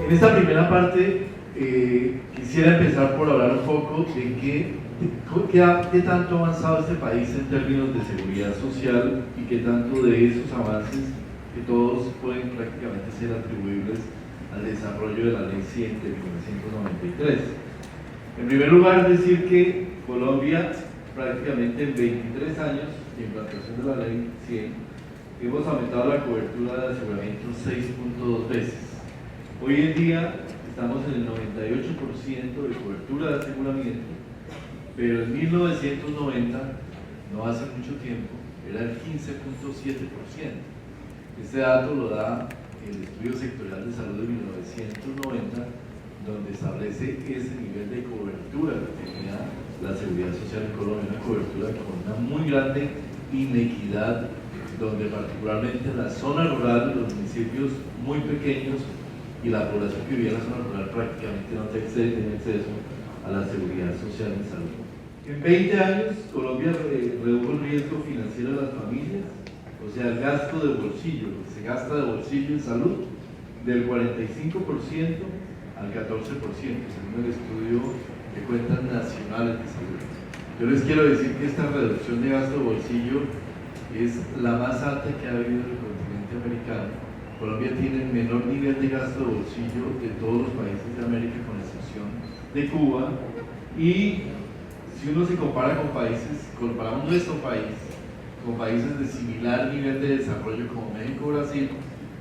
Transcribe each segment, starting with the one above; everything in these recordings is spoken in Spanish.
En esta primera parte quisiera empezar por hablar un poco de qué tanto ha avanzado este país en términos de seguridad social y qué tanto de esos avances que todos pueden prácticamente ser atribuibles al desarrollo de la Ley 100 de 1993. En primer lugar, decir que Colombia prácticamente en 23 años de implantación de la Ley 100 hemos aumentado la cobertura de aseguramiento 6.2 veces. Hoy en día estamos en el 98% de cobertura de aseguramiento, pero en 1990, no hace mucho tiempo, era el 15.7%. Este dato lo da el Estudio Sectorial de Salud de 1990, donde establece ese nivel de cobertura que tenía la Seguridad Social en Colombia, una cobertura con una muy grande inequidad, donde particularmente en la zona rural, los municipios muy pequeños y la población que vivía en la zona rural prácticamente no tiene acceso a la seguridad social en salud. En 20 años, Colombia redujo el riesgo financiero de las familias, o sea, el gasto de bolsillo, lo que se gasta de bolsillo en salud, del 45% al 14%, según el estudio de cuentas nacionales de salud. Yo les quiero decir que esta reducción de gasto de bolsillo es la más alta que ha habido en el continente americano. Colombia tiene el menor nivel de gasto de bolsillo de todos los países de América, con excepción de Cuba. Y si uno se compara con países, comparamos nuestro país con países de similar nivel de desarrollo como México o Brasil,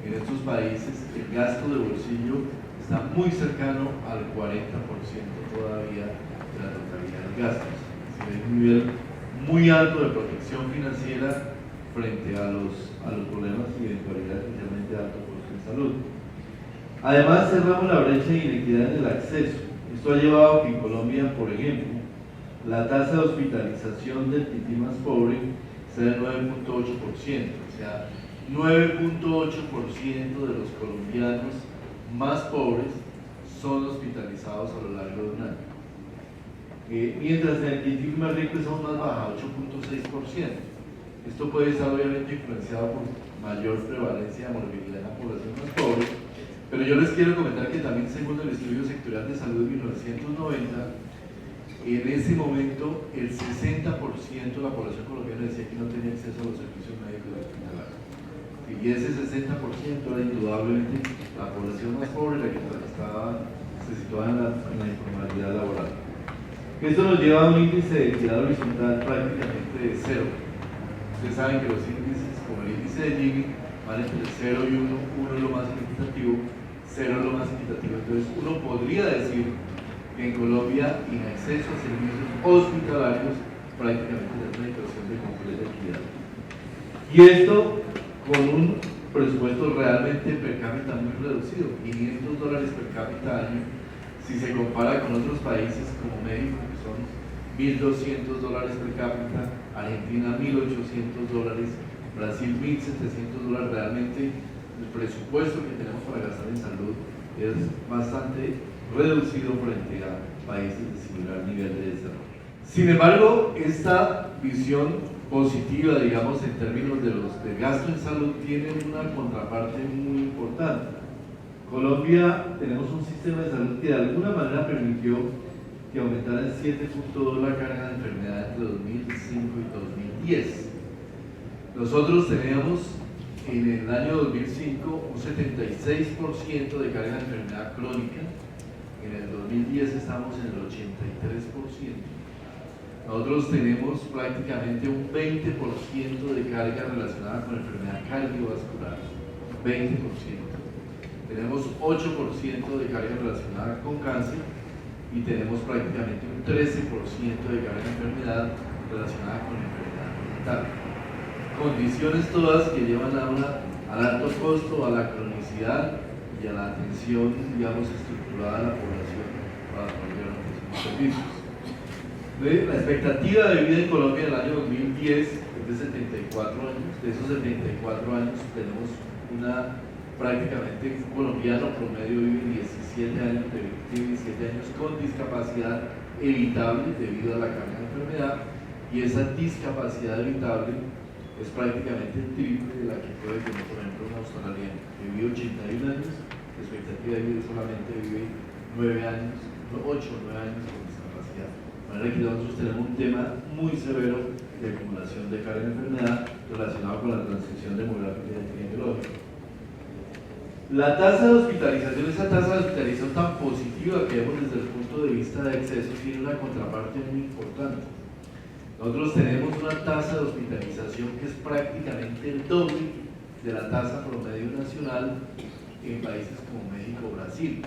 en estos países el gasto de bolsillo está muy cercano al 40% todavía de la totalidad de gastos. Es decir, hay un nivel muy alto de protección financiera frente a los problemas y eventualidades, especialmente de alto costo en salud. Además, cerramos la brecha de inequidad en el acceso. Esto ha llevado a que en Colombia, por ejemplo, la tasa de hospitalización del tití más pobre sea del 9.8%, o sea, 9.8% de los colombianos más pobres son hospitalizados a lo largo de un año. Mientras en el tití más rico es aún más baja, 8.6%. Esto puede estar obviamente influenciado por mayor prevalencia de morbilidad en la población más pobre, pero yo les quiero comentar que también, según el Estudio Sectorial de Salud de 1990, en ese momento el 60% de la población colombiana decía que no tenía acceso a los servicios médicos hospitalarios. Y ese 60% era indudablemente la población más pobre, la que se situaba en la informalidad laboral. Esto nos lleva a un índice de equidad horizontal prácticamente de cero. Ustedes saben que los índices, como el índice de Gini, van entre 0 y 1, 1 es lo más equitativo, 0 es lo más equitativo. Entonces uno podría decir que en Colombia, en acceso a servicios hospitalarios, prácticamente es una situación de completa equidad. Y esto con un presupuesto realmente per cápita muy reducido, $500 per cápita año, si se compara con otros países como México, que son $1.200 per cápita, Argentina $1.800, Brasil $1.700. Realmente el presupuesto que tenemos para gastar en salud es bastante reducido frente a países de similar nivel de desarrollo. Sin embargo, esta visión positiva, digamos, en términos del gasto en salud, tiene una contraparte muy importante. Colombia, tenemos un sistema de salud que de alguna manera permitió que aumentara en 7.2 la carga de enfermedad entre 2005 y 2010. Nosotros teníamos en el año 2005 un 76% de carga de enfermedad crónica. En el 2010 estamos en el 83%. Nosotros tenemos prácticamente un 20% de carga relacionada con enfermedad cardiovascular, 20%. Tenemos 8% de carga relacionada con cáncer y tenemos prácticamente un 13% de carga de enfermedad relacionada con enfermedad mental. Condiciones todas que llevan al alto costo, a la cronicidad y a la atención, digamos, estructurada de la población para desarrollar los servicios. La expectativa de vida en Colombia en el año 2010 es de 74 años. De esos 74 años tenemos prácticamente un colombiano promedio vive 17 años con discapacidad evitable debido a la carga de enfermedad, y esa discapacidad evitable es prácticamente el triple de la que puede tener, por ejemplo, un australiano que vive 81 años la expectativa de vida solamente vive 9 años, 8 o 9 años con discapacidad. De manera que nosotros tenemos un tema muy severo de acumulación de carga de enfermedad relacionado con la transición demográfica y epidemiológica. La tasa de hospitalización, esa tasa de hospitalización tan positiva que vemos desde el punto de vista de excesos, tiene una contraparte muy importante. Nosotros tenemos una tasa de hospitalización que es prácticamente el doble de la tasa promedio nacional en países como México o Brasil.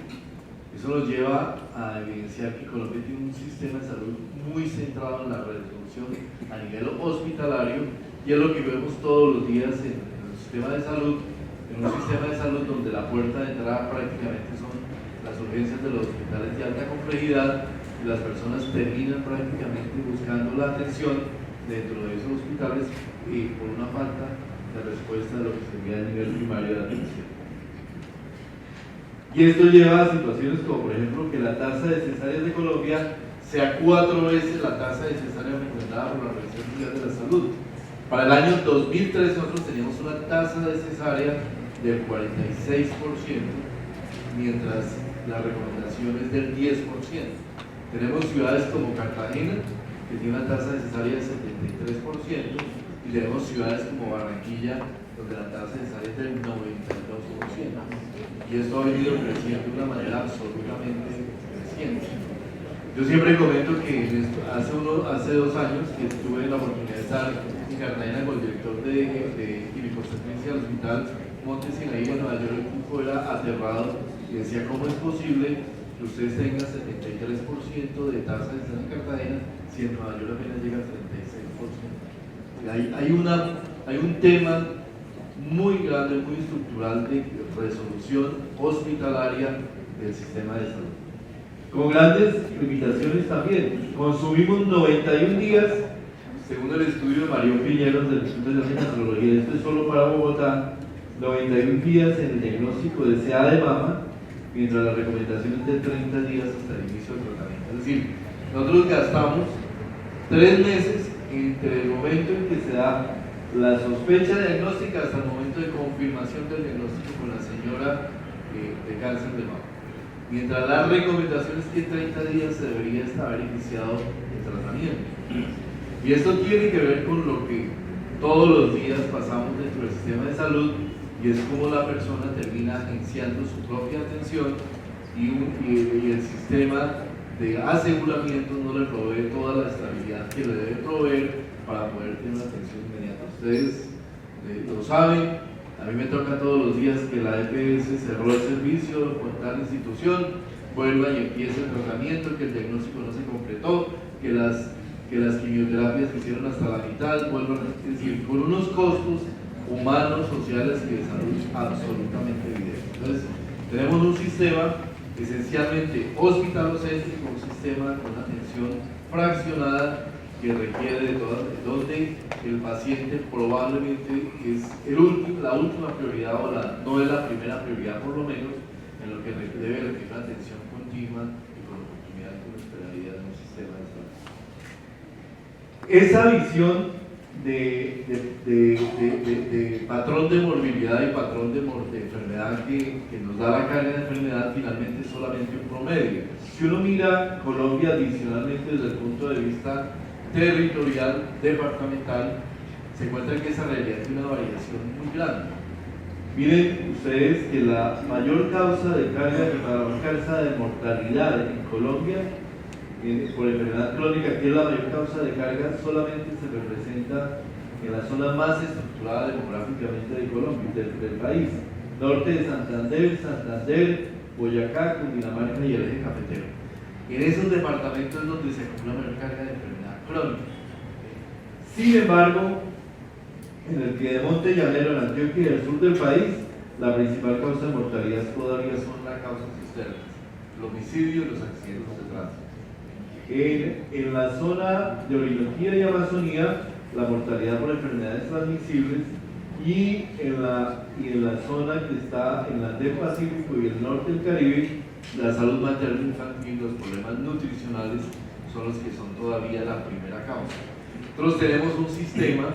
Eso nos lleva a evidenciar que Colombia tiene un sistema de salud muy centrado en la resolución a nivel hospitalario, y es lo que vemos todos los días en el sistema de salud, en un sistema de salud donde la puerta de entrada prácticamente son las urgencias de los hospitales de alta complejidad, y las personas terminan prácticamente buscando la atención dentro de esos hospitales por una falta de respuesta de lo que sería el nivel primario de atención. Y esto lleva a situaciones como, por ejemplo, que la tasa de cesáreas de Colombia sea 4 veces la tasa de cesárea recomendada por la Organización Mundial de la Salud. Para el año 2003 nosotros teníamos una tasa de cesárea del 46%, mientras la recomendación es del 10%. Tenemos ciudades como Cartagena, que tiene una tasa de cesárea del 73%, y tenemos ciudades como Barranquilla, donde la tasa de cesárea es del 92%. Y esto ha venido creciendo de una manera absolutamente creciente. Yo siempre comento que hace 2 años que tuve la oportunidad de estar en Cartagena con el director de ginecostetricia del Hospital Monte Sinaí en Nueva York. El tipo era aterrado y decía: ¿cómo es posible que ustedes tengan 73% de tasa de cesárea en Cartagena si en Nueva York apenas llega al 36%? Hay un tema muy grande, muy estructural de resolución hospitalaria del sistema de salud. Con grandes limitaciones también. Consumimos 91 días, según el estudio de Mario Piñeros del Instituto de Meteorología, esto es solo para Bogotá, 91 días en el diagnóstico de CA de mama, mientras la recomendación es de 30 días hasta el inicio del tratamiento. Es decir, nosotros gastamos 3 meses entre el momento en que se da la sospecha diagnóstica hasta el momento de confirmación del diagnóstico con la señora de cáncer de mama. Mientras la recomendación es que 30 días se debería haber iniciado el tratamiento. Y esto tiene que ver con lo que todos los días pasamos dentro del sistema de salud, y es como la persona termina agenciando su propia atención, y el sistema de aseguramiento no le provee toda la estabilidad que le debe proveer para poder tener una atención inmediata. Ustedes lo saben, a mí me toca todos los días que la EPS cerró el servicio con tal institución, vuelva y empiece el tratamiento, que el diagnóstico no se completó, que las quimioterapias que hicieron hasta la mitad vuelvan, es decir, con unos costos humanos, sociales y de salud absolutamente evidentes. Entonces, tenemos un sistema esencialmente hospitalocéntrico, un sistema con atención fraccionada que requiere de todas, donde el paciente probablemente es la última prioridad, no es la primera prioridad por lo menos, en lo que debe requerir una atención continua y con oportunidad y con esperabilidad en un sistema de salud. Esa visión de patrón de morbilidad y patrón de enfermedad que nos da la carga de enfermedad finalmente es solamente un promedio. Si uno mira Colombia adicionalmente desde el punto de vista territorial, departamental, se encuentra que esa realidad tiene una variación muy grande. Miren ustedes que la mayor causa de carga, la mayor causa de mortalidad en Colombia por enfermedad crónica, que es la mayor causa de carga, solamente se representa en la zona más estructurada demográficamente de Colombia, del país: norte de Santander, Boyacá, Cundinamarca y el eje cafetero. En esos departamentos es donde se acumula mayor carga de enfermedad crónica. Sin embargo, en el Piedemonte Llanero, en Antioquia y el sur del país, la principal causa de mortalidad todavía son las causas externas: el homicidio y los accidentes de tránsito. En la zona de Orinoquía y Amazonía, la mortalidad por enfermedades transmisibles, y en la zona que está en la del Pacífico y el norte del Caribe, la salud materno-infantil, los problemas nutricionales son los que son todavía la primera causa. Nosotros tenemos un sistema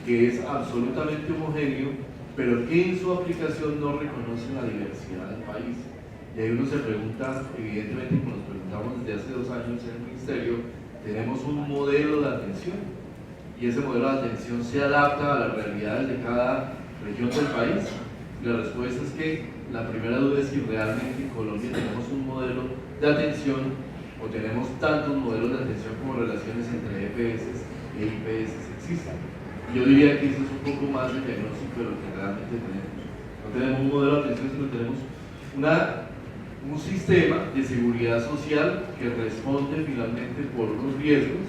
que es absolutamente homogéneo, pero que en su aplicación no reconocen la diversidad del país. Y ahí uno se pregunta, evidentemente, como nos preguntamos desde hace 2 años en el Ministerio, tenemos un modelo de atención y ese modelo de atención se adapta a las realidades de cada región del país. Y la respuesta es que la primera duda es si realmente en Colombia tenemos un modelo de atención o tenemos tantos modelos de atención como relaciones entre EPS e IPS existen. Yo diría que eso es un poco más el diagnóstico de lo que realmente tenemos. No tenemos un modelo de atención, sino tenemos un sistema de seguridad social que responde finalmente por unos riesgos,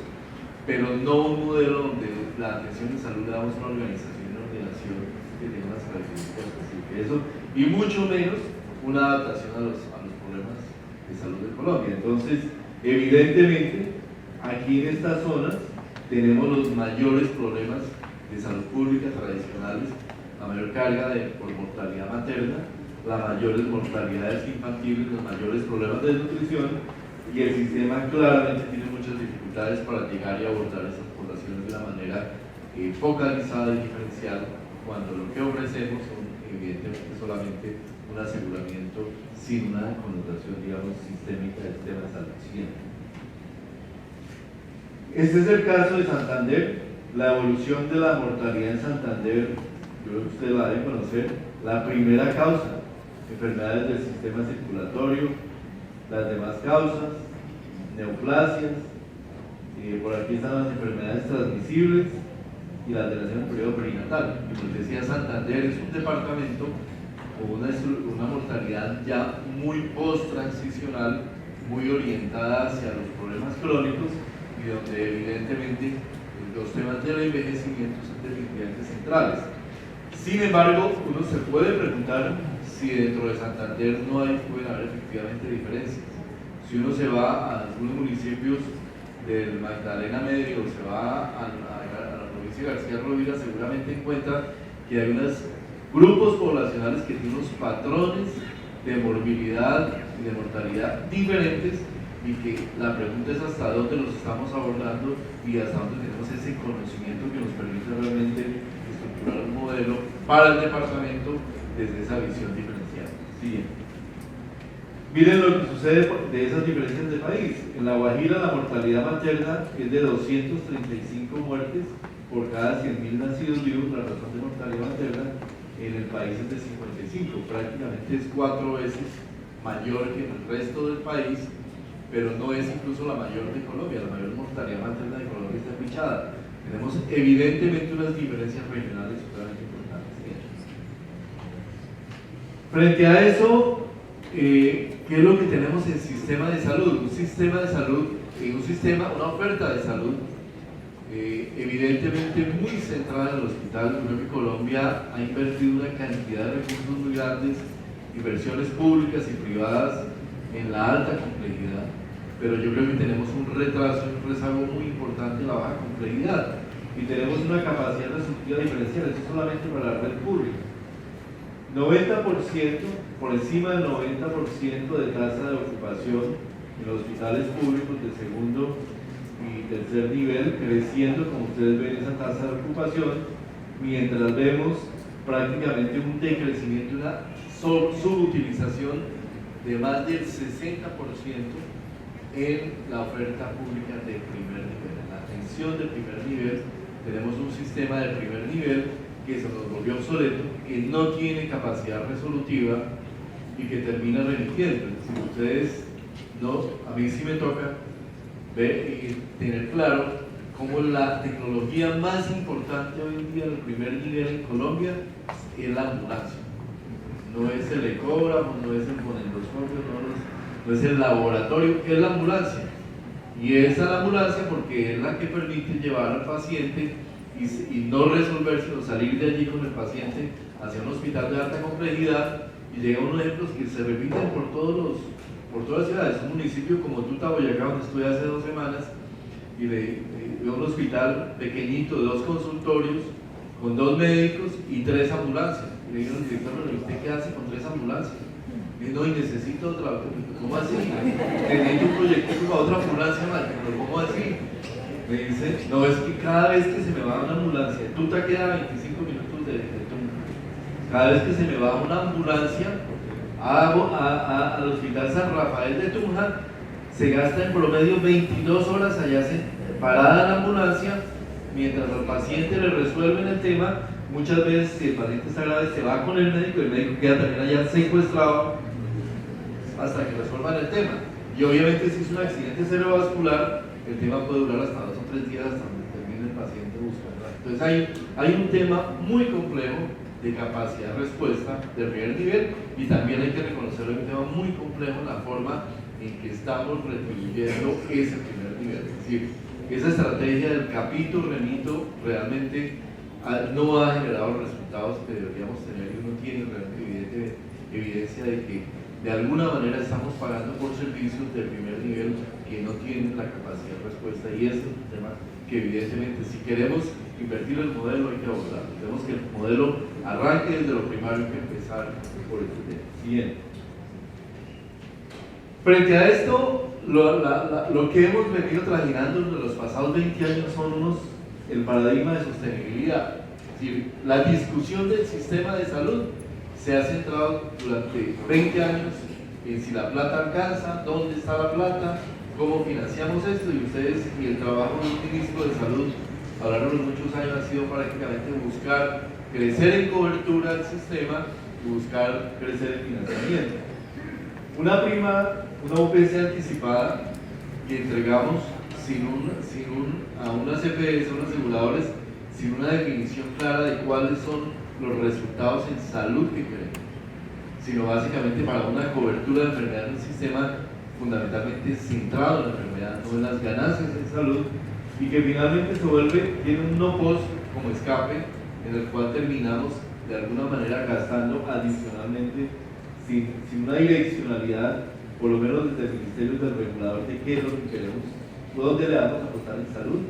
pero no un modelo donde la atención de salud la damos a una organización, una ordenación que tenga unas características específicas. Eso, y mucho menos una adaptación a los problemas de salud de Colombia. Entonces, evidentemente, aquí en estas zonas tenemos los mayores problemas de salud pública tradicionales, la mayor carga por mortalidad materna, las mayores mortalidades infantiles, los mayores problemas de nutrición, y el sistema claramente tiene muchas dificultades para llegar y abordar esas poblaciones de una manera focalizada y diferencial, cuando lo que ofrecemos son evidentemente solamente un aseguramiento sin una connotación, digamos, sistémica del sistema de salud. Este es el caso de Santander. La evolución de la mortalidad en Santander, yo creo que usted la debe conocer. La primera causa, enfermedades del sistema circulatorio, las demás causas, neoplasias, por aquí están las enfermedades transmisibles y la alteración del periodo perinatal. Y como decía, Santander es un departamento con una mortalidad ya muy post-transicional, muy orientada hacia los problemas crónicos y donde evidentemente los temas del envejecimiento son definitivamente centrales. Sin embargo, uno se puede preguntar si dentro de Santander pueden haber efectivamente diferencias. Si uno se va a algunos municipios del Magdalena Medio, o se va a la provincia de García Rovira, seguramente encuentra que hay unos grupos poblacionales que tienen unos patrones de morbilidad y de mortalidad diferentes, y que la pregunta es hasta dónde los estamos abordando y hasta dónde tenemos ese conocimiento que nos permite realmente estructurar un modelo para el departamento desde esa visión diferencial. Siguiente. Miren lo que sucede de esas diferencias de país. En La Guajira la mortalidad materna es de 235 muertes por cada 100.000 nacidos vivos. La razón de mortalidad materna en el país es de 55, prácticamente es 4 veces mayor que en el resto del país, pero no es incluso la mayor de Colombia. La mayor mortalidad materna de Colombia está fichada. Tenemos evidentemente unas diferencias regionales totalmente importantes. Frente a eso, ¿qué es lo que tenemos en sistema de salud? Un sistema de salud, una oferta de salud evidentemente muy centrada en el hospital. Creo que Colombia ha invertido una cantidad de recursos muy grandes, inversiones públicas y privadas en la alta complejidad, pero yo creo que tenemos un retraso, un rezago muy importante en la baja complejidad, y tenemos una capacidad resolutiva diferencial. Eso solamente para la red pública. 90%, por encima del 90% de tasa de ocupación en los hospitales públicos de segundo y tercer nivel, creciendo, como ustedes ven, esa tasa de ocupación, mientras vemos prácticamente un decrecimiento, una subutilización de más del 60% en la oferta pública de primer nivel. En la atención de primer nivel tenemos un sistema de primer nivel que se nos volvió obsoleto, que no tiene capacidad resolutiva y que termina remitiendo. Si ustedes a mí sí me toca ver y tener claro cómo la tecnología más importante hoy en día del primer nivel en Colombia es la ambulancia. No es el ecógrafo, no es el fonendoscopio, no es el laboratorio, es la ambulancia. Y esa es la ambulancia porque es la que permite llevar al paciente y no resolver, sino salir de allí con el paciente hacia un hospital de alta complejidad. Y llegan unos ejemplos que se repiten por todas las ciudades. Un municipio como Tuta, Boyacá, donde estuve hace 2 semanas, y veo un hospital pequeñito de 2 consultorios, con 2 médicos y 3 ambulancias. Y le dijeron al director, ¿pero usted qué hace con 3 ambulancias? Y no, y necesito otra. ¿Cómo así? Necesito un proyecto para otra ambulancia más. ¿Pero cómo así? Me dice, no, es que cada vez que se me va una ambulancia, Tuta queda a 25 minutos de Tunja. Cada vez que se me va una ambulancia al Hospital San Rafael de Tunja, se gasta en promedio 22 horas allá parada la ambulancia, mientras al paciente le resuelven el tema. Muchas veces, si el paciente está grave, se va con el médico queda también allá secuestrado hasta que resuelvan el tema. Y obviamente, si es un accidente cerebrovascular, el tema puede durar hasta 2 o 3 días hasta donde termine el paciente buscando. Entonces, hay un tema muy complejo de capacidad de respuesta de primer nivel, y también hay que reconocer un tema muy complejo en la forma en que estamos retribuyendo ese primer nivel. Es decir, esa estrategia del capito remito realmente no ha generado los resultados que deberíamos tener, y uno tiene realmente evidencia de que de alguna manera estamos pagando por servicios de primer nivel que no tienen la capacidad de respuesta, y ese es un tema que evidentemente, si queremos invertir el modelo, hay que abordarlo. Tenemos que el modelo arranque desde lo primario, hay que empezar por este tema. Siguiente. Frente a esto, lo que hemos venido trajinando en los pasados 20 años son el paradigma de sostenibilidad. Es decir, la discusión del sistema de salud se ha centrado durante 20 años en si la plata alcanza, dónde está la plata, cómo financiamos esto, y ustedes, y el trabajo del ministro de Salud a lo largo de muchos años ha sido prácticamente buscar crecer en cobertura del sistema y buscar crecer en financiamiento. Una UPC anticipada que entregamos a unas EPS, a unos aseguradores, sin una definición clara de cuáles son los resultados en salud que queremos, sino básicamente para una cobertura de enfermedad en un sistema fundamentalmente centrado en la enfermedad, no en las ganancias en salud, y que finalmente tiene un no-post como escape, en el cual terminamos de alguna manera gastando adicionalmente sin una direccionalidad, por lo menos desde el Ministerio del Regulador, de qué es lo que queremos, dónde le vamos a apostar en salud.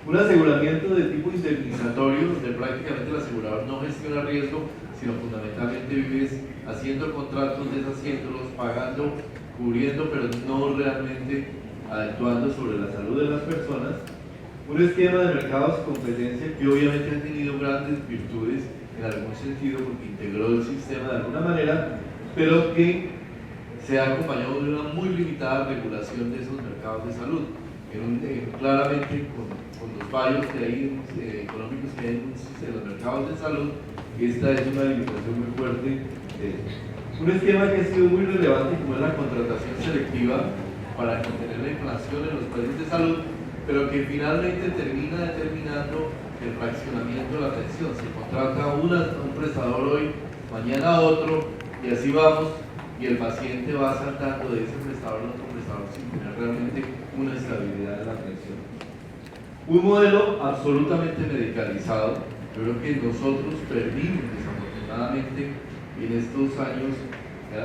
Un aseguramiento de tipo indemnizatorio, donde prácticamente el asegurador no gestiona riesgo, sino fundamentalmente vives haciendo contratos, deshaciéndolos, pagando, cubriendo, pero no realmente actuando sobre la salud de las personas. Un esquema de mercados y competencia que obviamente ha tenido grandes virtudes en algún sentido, porque integró el sistema de alguna manera, pero que se ha acompañado de una muy limitada regulación de esos mercados de salud. Claramente con los fallos que hay económicos que hay en los mercados de salud, esta es una limitación muy fuerte. Un esquema que ha sido muy relevante, como es la contratación selectiva para contener la inflación en los precios de salud, pero que finalmente termina determinando el fraccionamiento de la atención. Se contrata a un prestador hoy, mañana a otro, y así vamos, y el paciente va saltando de ese prestador a otro prestador sin tener realmente una estabilidad de la atención. Un modelo absolutamente medicalizado. Yo creo que nosotros perdimos desafortunadamente en estos años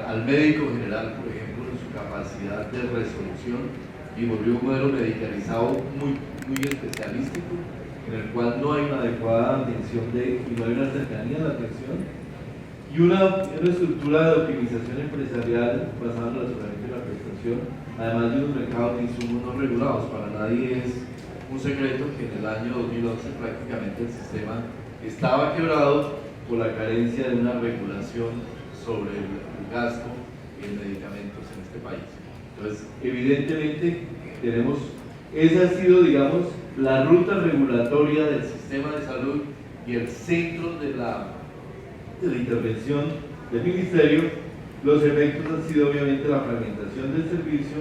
al médico general, por ejemplo, en su capacidad de resolución, y volvió un modelo medicalizado muy especialístico, en el cual no hay una adecuada atención y no hay una cercanía en la atención, y una estructura de optimización empresarial basada en el razonamiento de la prestación, además de unos mercados de insumos no regulados. Para nadie es un secreto que en el año 2011 prácticamente el sistema estaba quebrado por la carencia de una regulación sobre el gasto en medicamentos en este país. Entonces, evidentemente, esa ha sido, digamos, la ruta regulatoria del sistema de salud y el centro de la intervención del Ministerio. Los efectos han sido obviamente la fragmentación del servicio,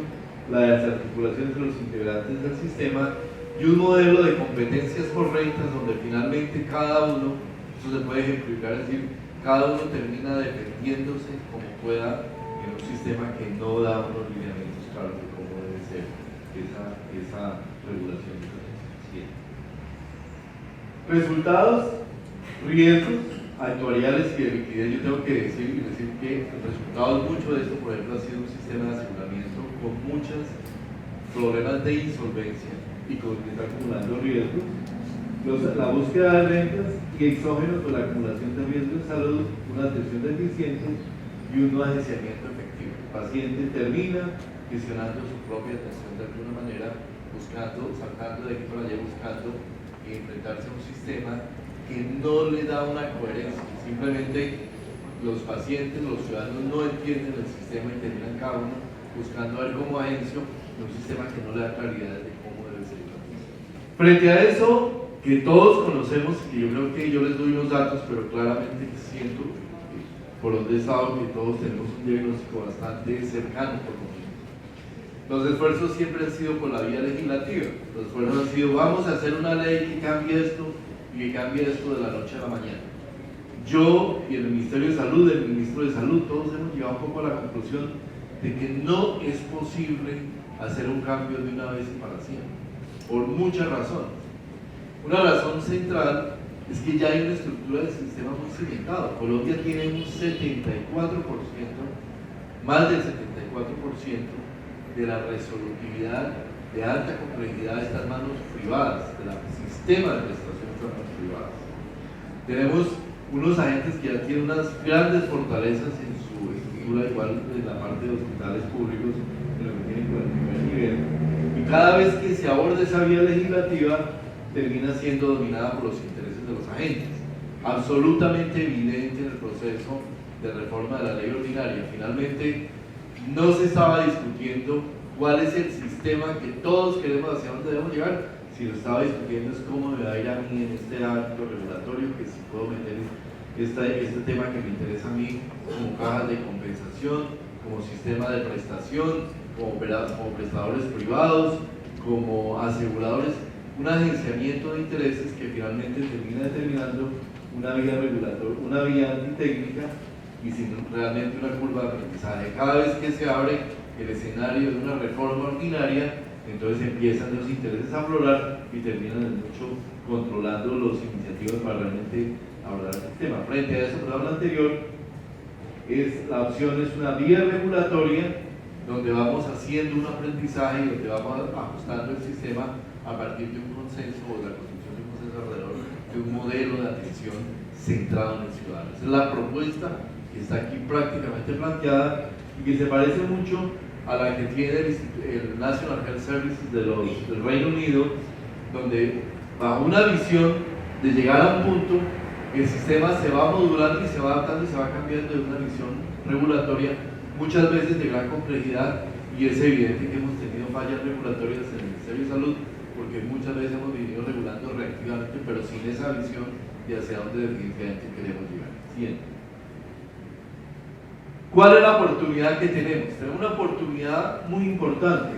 la desarticulación de los integrantes del sistema y un modelo de competencias por rentas donde finalmente cada uno, eso se puede ejemplificar, es decir, cada uno termina defendiéndose como pueda en un sistema que no da unos lineamientos claros de cómo debe ser esa regulación de servicios. Resultados, riesgos actuariales y de liquidez. Yo tengo que decir que el resultado de mucho de esto, por ejemplo, ha sido un sistema de aseguramiento con muchos problemas de insolvencia y con que está acumulando riesgos, la búsqueda de rentas y exógenos por la acumulación de riesgos de salud, una atención deficiente y un no agenciamiento efectivo. El paciente termina gestionando su propia atención de alguna manera, saltando de aquí para allá, buscando enfrentarse a un sistema que no le da una coherencia, simplemente los pacientes, los ciudadanos no entienden el sistema y terminan cada uno buscando ver como agencio en un sistema que no le da claridad de cómo debe ser. Frente a eso, que todos conocemos, y yo creo que yo les doy unos datos, pero claramente siento por donde he estado que todos tenemos un diagnóstico bastante cercano por lo menos. Los esfuerzos siempre han sido por la vía legislativa. Los esfuerzos han sido, vamos a hacer una ley que cambie esto y que cambie esto de la noche a la mañana. Yo y el Ministerio de Salud, el Ministro de Salud, todos hemos llegado un poco a la conclusión de que no es posible hacer un cambio de una vez y para siempre, por muchas razones. Una razón central es que ya hay una estructura del sistema muy cimentado. Colombia tiene un 74%, más del 74% de la resolutividad de alta complejidad está en manos privadas, del sistema de prestación está en manos privadas. Tenemos unos agentes que ya tienen unas grandes fortalezas en su estructura, igual en la parte de hospitales públicos, en lo que tienen con el primer nivel, y cada vez que se aborda esa vía legislativa, termina siendo dominada por los intereses de los agentes. Absolutamente evidente en el proceso de reforma de la ley ordinaria. Finalmente, no se estaba discutiendo cuál es el sistema que todos queremos, hacia dónde debemos llegar. Si lo estaba discutiendo es cómo me va a ir a mí en este acto regulatorio, que si puedo meter este tema que me interesa a mí como cajas de compensación, como sistema de prestación, como prestadores privados, como aseguradores, un agenciamiento de intereses que finalmente termina determinando una vía regulatoria, una vía antitécnica y sin realmente una curva de aprendizaje. Cada vez que se abre el escenario de una reforma ordinaria, entonces empiezan los intereses a aflorar y terminan de mucho controlando las iniciativas para realmente abordar el sistema. Frente a eso, por lo anterior, la opción es una vía regulatoria donde vamos haciendo un aprendizaje y donde vamos ajustando el sistema a partir de un consenso o de la construcción de un consenso alrededor de un modelo de atención centrado en el ciudadano. Esa es la propuesta que está aquí prácticamente planteada y que se parece mucho a la que tiene el National Health Services del Reino Unido, donde bajo una visión de llegar a un punto, el sistema se va modulando y se va adaptando y se va cambiando de una visión regulatoria, muchas veces de gran complejidad, y es evidente que hemos tenido fallas regulatorias en el Ministerio de Salud, porque muchas veces hemos venido regulando reactivamente, pero sin esa visión de hacia dónde definitivamente queremos llegar. Siguiente. ¿Cuál es la oportunidad que tenemos? Tenemos una oportunidad muy importante.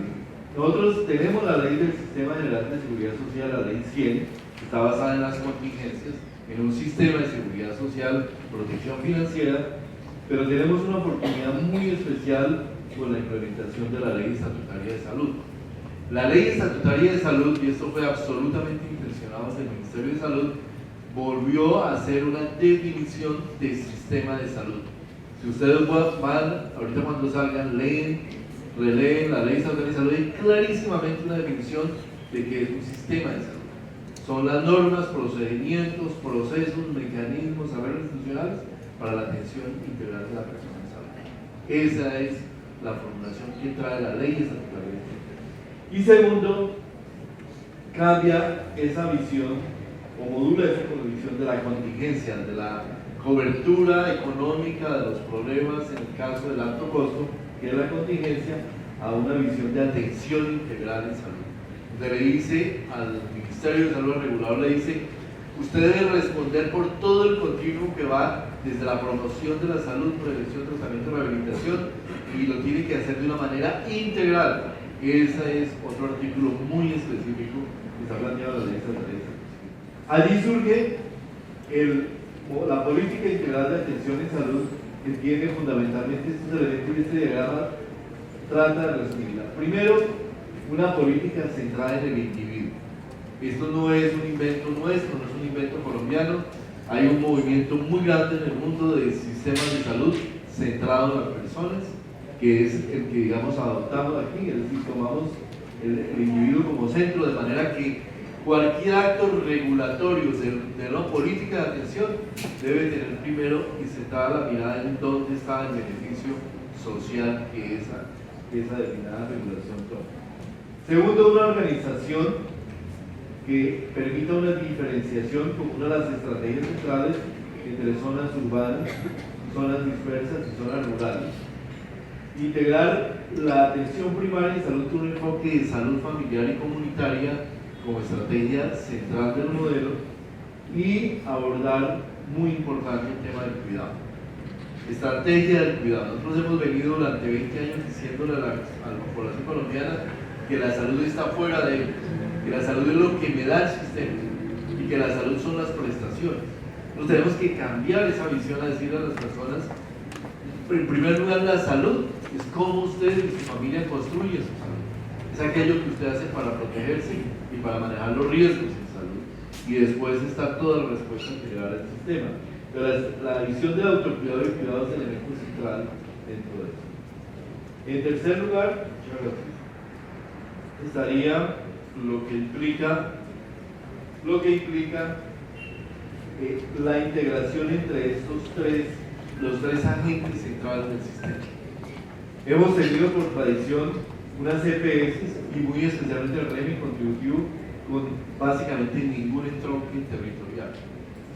Nosotros tenemos la ley del Sistema General de Seguridad Social, la ley 100, que está basada en las contingencias, en un sistema de seguridad social, protección financiera, pero tenemos una oportunidad muy especial con la implementación de la Ley Estatutaria de Salud. La Ley Estatutaria de Salud, y esto fue absolutamente intencionado desde el Ministerio de Salud, volvió a hacer una definición de sistema de salud. Si ustedes van, ahorita cuando salgan, leen, releen la Ley Estatutaria de Salud, hay clarísimamente una definición de que es un sistema de salud. Son las normas, procedimientos, procesos, mecanismos, saberes institucionales para la atención integral de la persona en salud. Esa es la formulación que trae la Ley Estatutaria. Y segundo, cambia esa visión o modula esa visión de la contingencia, de la cobertura económica de los problemas en el caso del alto costo, que es la contingencia, a una visión de atención integral en salud. Donde le dice al Ministerio de Salud, al regulador, le dice: usted debe responder por todo el continuum que va desde la promoción de la salud, prevención, tratamiento, rehabilitación, y lo tiene que hacer de una manera integral. Ese es otro artículo muy específico que está planteado en la ley estatal. Allí surge la política integral de atención en salud, que tiene fundamentalmente estos elementos, y este diagrama trata de resumirla. Primero, una política centrada en el individuo. Esto no es un invento nuestro, no es un invento colombiano. Hay un movimiento muy grande en el mundo de sistemas de salud centrado en las personas, que es el que, digamos, adoptamos aquí, es decir, tomamos el individuo como centro, de manera que cualquier acto regulatorio de la política de atención debe tener primero y centrada la mirada en dónde está el beneficio social que esa determinada regulación toma. Segundo, una organización que permita una diferenciación como una de las estrategias centrales entre zonas urbanas zonas dispersas y zonas rurales. Integrar la atención primaria en salud con un enfoque de salud familiar y comunitaria como estrategia central del modelo y abordar, muy importante, el tema del cuidado. Estrategia del cuidado. Nosotros hemos venido durante 20 años diciéndole a la población colombiana que la salud está fuera de ellos, que la salud es lo que me da el sistema y que la salud son las prestaciones. Entonces tenemos que cambiar esa visión a decirle a las personas, en primer lugar, la salud es cómo usted y su familia construyen su salud. Es aquello que usted hace para protegerse y para manejar los riesgos en salud. Y después está toda la respuesta integral al sistema. Pero la visión del autocuidado y cuidado es el elemento central dentro de eso. En tercer lugar, estaría lo que implica la integración entre los tres agentes centrales del sistema. Hemos tenido por tradición unas EPS y muy especialmente el régimen contributivo con básicamente ningún entronque territorial.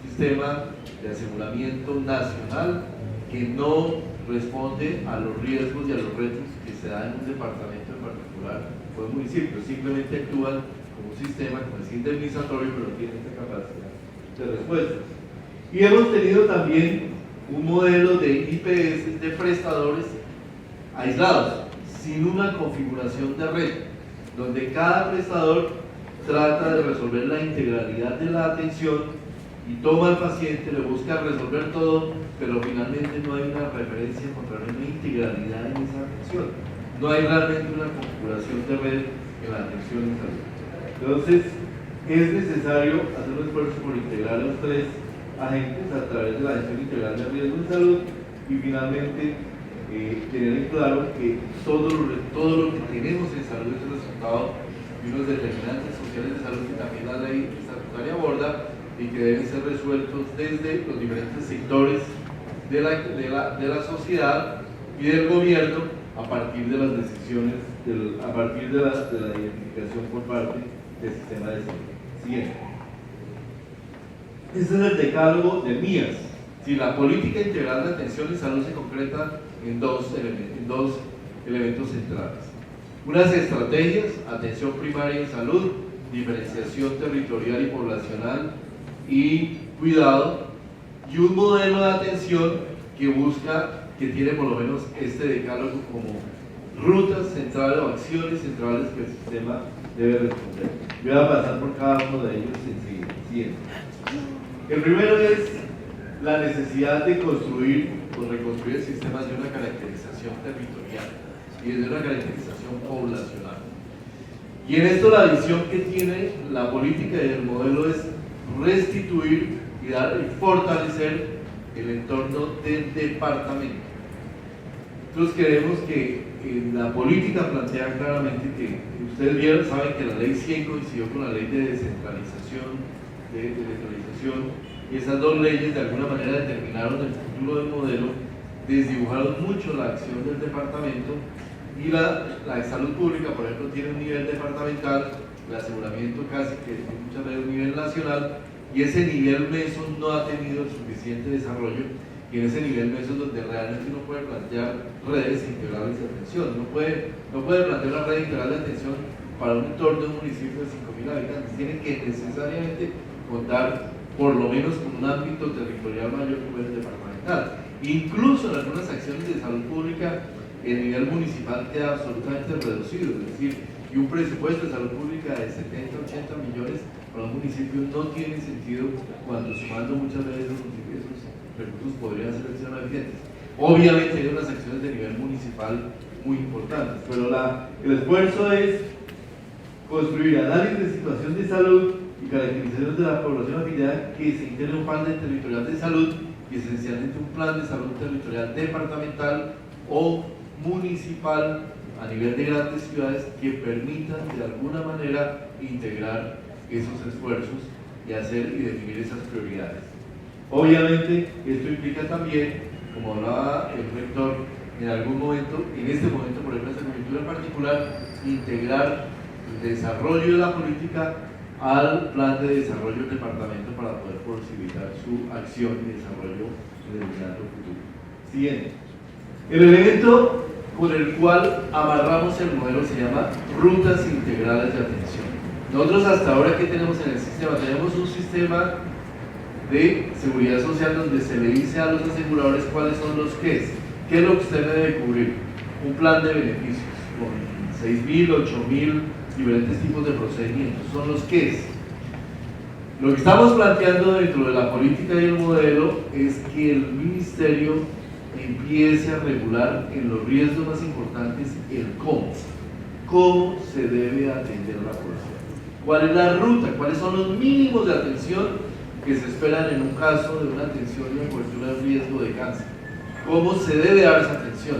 Un sistema de aseguramiento nacional que no responde a los riesgos y a los retos que se dan en un departamento en particular o un municipio, simplemente actúan como un sistema, como es indemnizatorio, pero no tienen esta capacidad de respuesta. Y hemos tenido también un modelo de IPS de prestadores aislados, sin una configuración de red, donde cada prestador trata de resolver la integralidad de la atención y toma al paciente, le busca resolver todo, pero finalmente no hay una referencia contra una integralidad en esa atención. No hay realmente una configuración de red en la atención en salud. Entonces, es necesario hacer un esfuerzo por integrar a los tres agentes a través de la gestión integral de riesgo en salud y finalmente tener en claro que todo lo que tenemos en salud es el resultado de unos determinantes sociales de salud que también la ley estatutaria aborda y que deben ser resueltos desde los diferentes sectores de la sociedad y del gobierno a partir de las decisiones, a partir de la identificación por parte del sistema de salud. Siguiente. Este es el decálogo de MIAS. Si la política integral de atención y salud se concreta en dos elementos centrales. Unas estrategias, atención primaria en salud, diferenciación territorial y poblacional y cuidado, y un modelo de atención que tiene por lo menos este decálogo como rutas centrales o acciones centrales que el sistema debe responder. Voy a pasar por cada uno de ellos enseguida. El primero es la necesidad de construir o reconstruir el sistema de una caracterización territorial y de una caracterización poblacional. Y en esto la visión que tiene la política y el modelo es restituir y fortalecer el entorno del departamento. Nosotros creemos que la política plantea claramente que ustedes saben que la ley 100 coincidió con la ley de descentralización, y esas dos leyes de alguna manera determinaron el futuro del modelo, desdibujaron mucho la acción del departamento y la salud pública, por ejemplo, tiene un nivel departamental, el aseguramiento casi que muchas veces un nivel nacional, y ese nivel meso no ha tenido el suficiente desarrollo, y en ese nivel meso es donde realmente uno puede plantear redes integrales de atención. No puede plantear una red integral de atención para un entorno de un municipio de 5.000 habitantes, tiene que necesariamente contar por lo menos con un ámbito territorial mayor que el departamental. Incluso en algunas acciones de salud pública el nivel municipal queda absolutamente reducido, es decir, y un presupuesto de salud pública de 70, 80 millones para un municipio no tiene sentido cuando sumando muchas veces esos recursos podrían ser acciones eficientes. Obviamente hay unas acciones de nivel municipal muy importantes, pero el esfuerzo es construir análisis de situación de salud y caracterizaciones de la población afiliada que se integre un plan territorial de salud y esencialmente un plan de salud territorial departamental o municipal a nivel de grandes ciudades que permitan de alguna manera integrar esos esfuerzos y definir esas prioridades. Obviamente esto implica también, como hablaba el rector, en algún momento, en este momento, por ejemplo, en esta coyuntura en particular, integrar el desarrollo de la política al plan de desarrollo del departamento para poder posibilitar su acción y desarrollo en el inmediato futuro. Siguiente. El elemento con el cual amarramos el modelo se llama rutas integrales de atención. Nosotros hasta ahora, ¿qué tenemos en el sistema? Tenemos un sistema de seguridad social donde se le dice a los aseguradores cuáles son los qué es lo que usted debe cubrir, un plan de beneficios con 6.000, 8.000 diferentes tipos de procedimientos, son los qué es. Lo que estamos planteando dentro de la política y el modelo es que el ministerio empiece a regular en los riesgos más importantes el cómo se debe atender a la población, cuál es la ruta, cuáles son los mínimos de atención que se esperan en un caso de una atención y una cobertura de riesgo de cáncer, cómo se debe dar esa atención,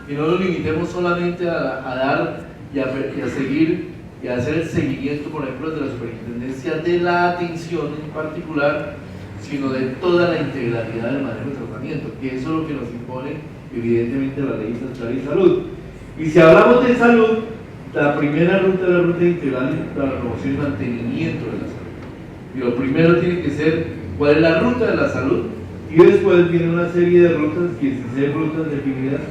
y no nos limitemos solamente a dar y a seguir y a hacer el seguimiento, por ejemplo, de la superintendencia de la atención en particular, sino de toda la integralidad del manejo de tratamiento, que eso es lo que nos impone evidentemente la ley estatal de salud. Y si hablamos de salud, la primera ruta es la ruta integral para la promoción y mantenimiento de la salud. Y lo primero tiene que ser cuál es la ruta de la salud, y después viene una serie de rutas, 16 rutas definidas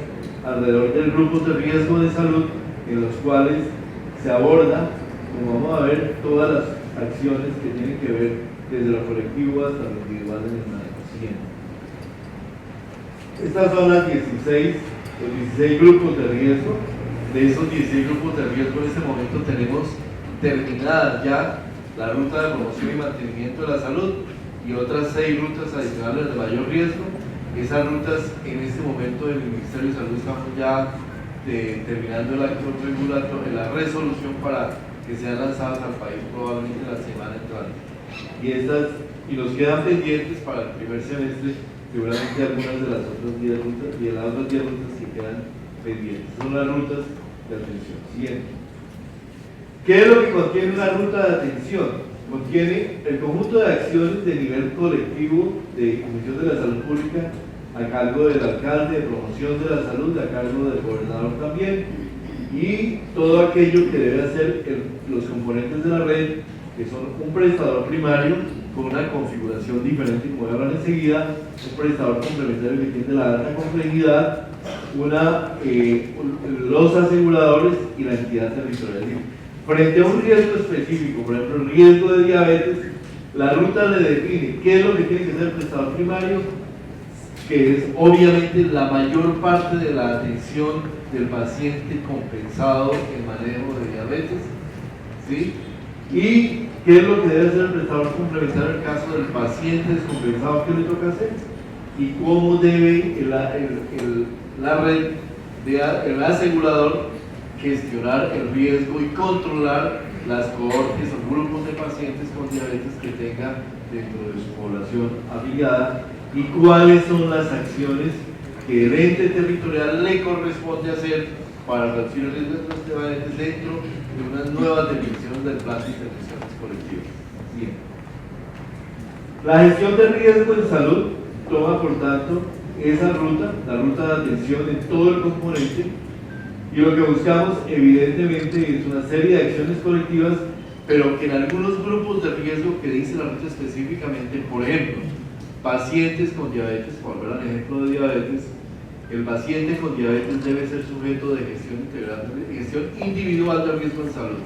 alrededor del grupo de riesgo de salud, en los cuales se aborda, como vamos a ver, todas las acciones que tienen que ver desde lo colectivo hasta lo individual en el manejo. Siguiente. Estas son las 16 grupos de riesgo. De esos 16 grupos de riesgo en este momento tenemos terminada ya la ruta de promoción y mantenimiento de la salud y otras 6 rutas adicionales de mayor riesgo. Esas rutas en este momento del Ministerio de Salud estamos ya terminando el acto regulatorio, la resolución para que sean lanzadas al país probablemente la semana entrante. Y nos quedan pendientes para el primer semestre seguramente algunas de las otras 10 rutas y de las otras 10 rutas que quedan pendientes. Son las rutas de atención. Siguiente. ¿Qué es lo que contiene una ruta de atención? Contiene el conjunto de acciones de nivel colectivo de Comisión de la Salud Pública a cargo del alcalde, de promoción de la salud, a cargo del gobernador también, y todo aquello que debe hacer los componentes de la red, que son un prestador primario con una configuración diferente, como voy a hablar enseguida, un prestador complementario que tiene la alta complejidad, los aseguradores y la entidad territorial. Frente a un riesgo específico, por ejemplo el riesgo de diabetes, la ruta le define qué es lo que tiene que ser el prestador primario, que es obviamente la mayor parte de la atención del paciente compensado en manejo de diabetes, ¿sí? Y qué es lo que debe hacer el prestador complementario en el caso del paciente descompensado, qué le toca hacer, y cómo debe la red, el asegurador, gestionar el riesgo y controlar las cohortes o grupos de pacientes con diabetes que tenga dentro de su población afiliada, y cuáles son las acciones que el ente territorial le corresponde hacer para reducir el riesgo de diabetes dentro de unas nuevas definiciones del plan de intervenciones colectivas. Bien. La gestión de riesgo en salud toma, por tanto, esa ruta, la ruta de atención en todo el componente, y lo que buscamos evidentemente es una serie de acciones colectivas, pero que en algunos grupos de riesgo que dice la ruta específicamente, por ejemplo, pacientes con diabetes, por volver al ejemplo de diabetes, el paciente con diabetes debe ser sujeto de gestión integral, de gestión individual de riesgo en salud,